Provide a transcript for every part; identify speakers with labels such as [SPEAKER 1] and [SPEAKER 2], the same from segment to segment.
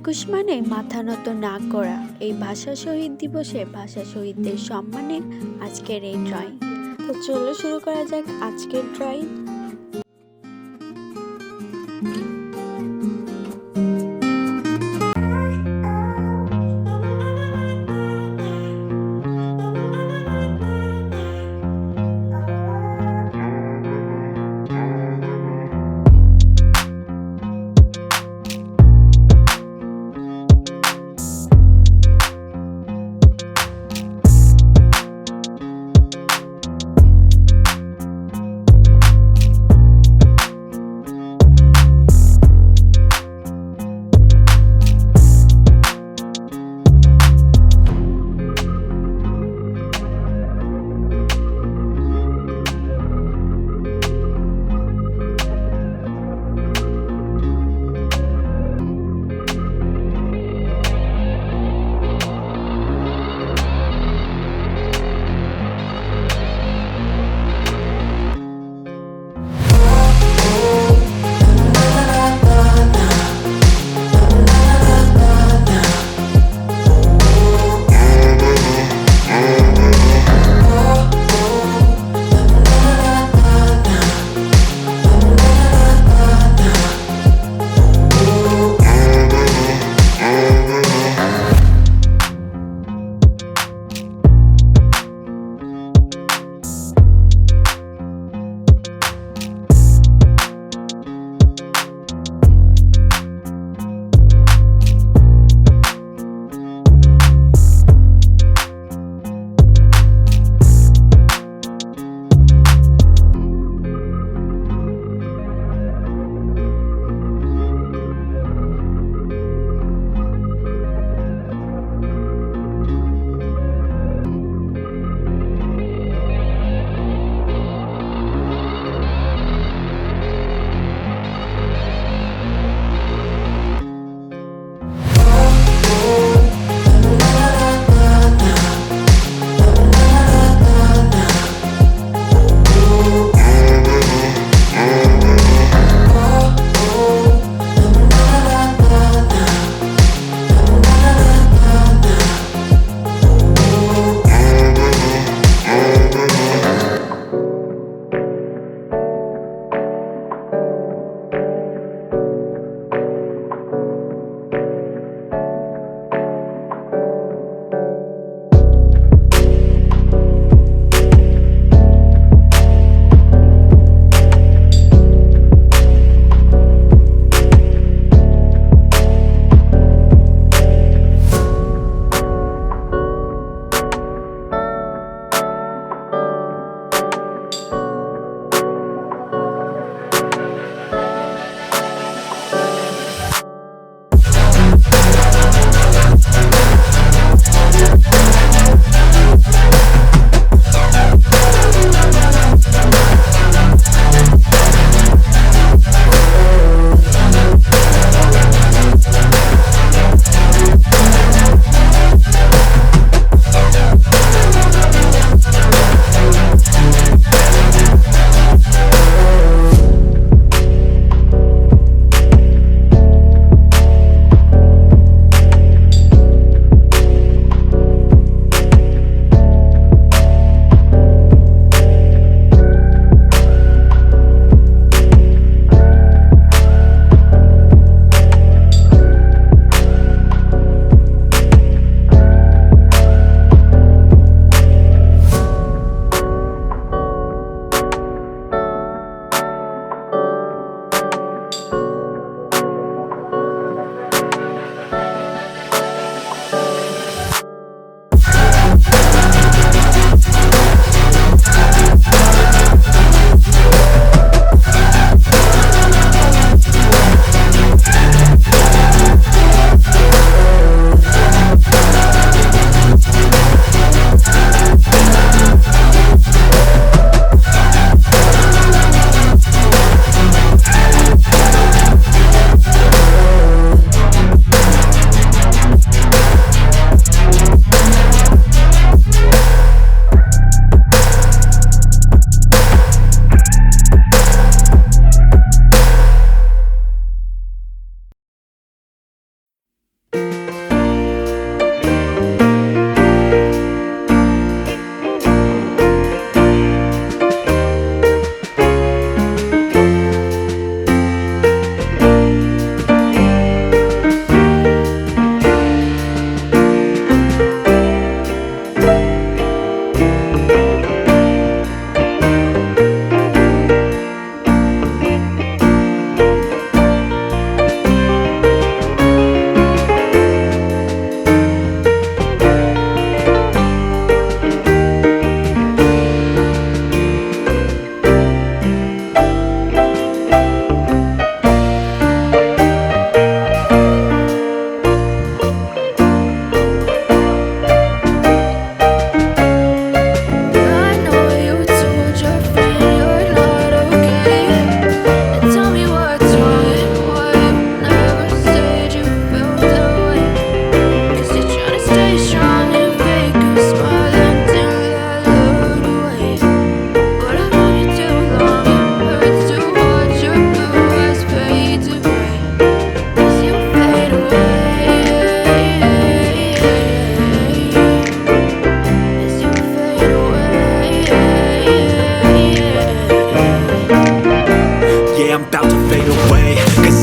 [SPEAKER 1] একুশ মানে মাথা নত না করা। এই ভাষা শহীদ দিবসে ভাষা শহীদদের সম্মানে আজকের এই ড্রয়িং। তো চলো শুরু করা যাক আজকের drawing.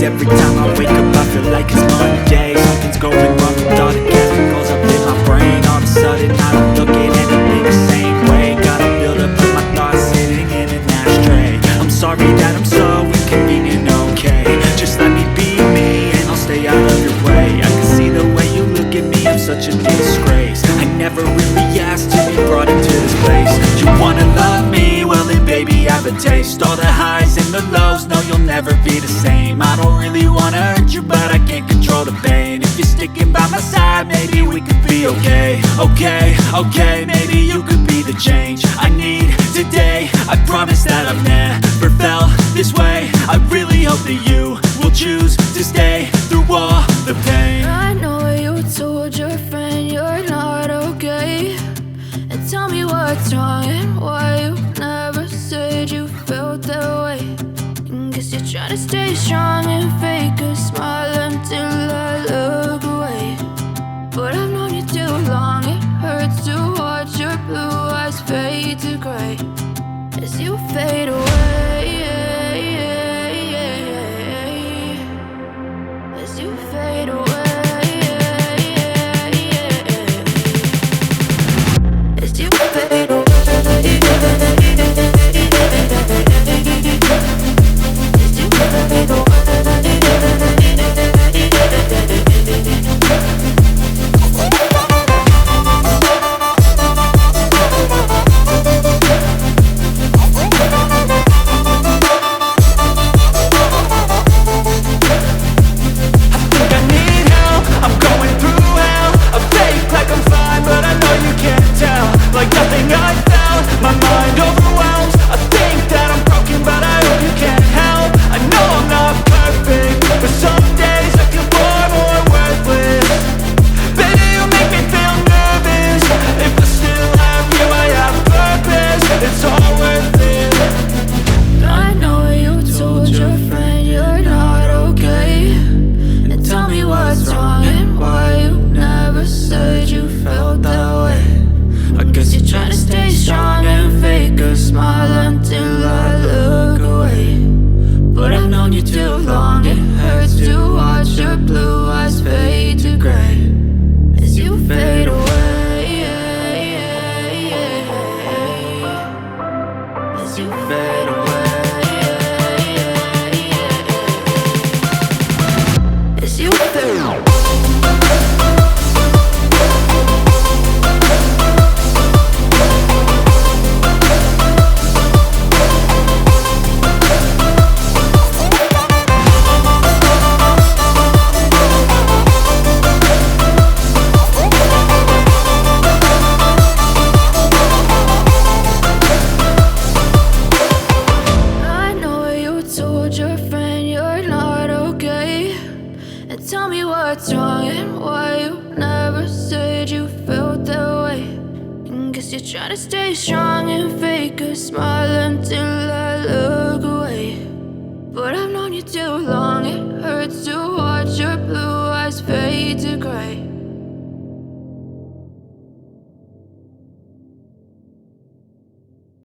[SPEAKER 2] 'cause every time I wake up I feel like it's Monday. Something's going wrong with all the chemicals up in my brain. All of a sudden I don't look at anything the same way. Gotta build up of my thoughts sitting in an ashtray. I'm sorry that I'm so inconvenient, okay? Just let me be me and I'll stay out of your way. I can see the way you look at me, I'm such a disgrace. I never really asked to be brought into this place. You wanna love me? Well then baby have a taste. All the highs and the lows, no you'll never be the same. I don't really wanna hurt you but I can't control the pain. If you're sticking by my side maybe we could be okay. Okay, maybe you could be the change I need today. I promise that I've never felt this way. I really hope that you will choose to stay through all the pain.
[SPEAKER 3] I know you told your friend you're not okay, and tell me what's wrong and why you never said you felt that way. Guess you're trying to stay strong and fake a smile until I look away. But I've known you too long, it hurts to watch your blue eyes fade to gray as you fade away. As you fade away. As you fade away. As you fade away.
[SPEAKER 2] Like nothing I felt, my mind overwhelms. I think that I'm broken, but I hope you can't help. I know I'm not perfect, but some days I feel far more worthless. Baby, you make me feel nervous. If I still have you, I have purpose. It's all worth it.
[SPEAKER 3] I know you told your friend you're not okay, and tell me what's wrong and why you never said you felt that way. I guess you're trying to stay strong and fake a smile until I look away. But I've known you too long, it hurts to watch your blue eyes fade to gray as you fade away. As you fade away. As you fade away. Tell me what's wrong and why you never said you felt that way. Guess you're trying to stay strong and fake a smile until I look away. But I've known you too long, it hurts to watch your blue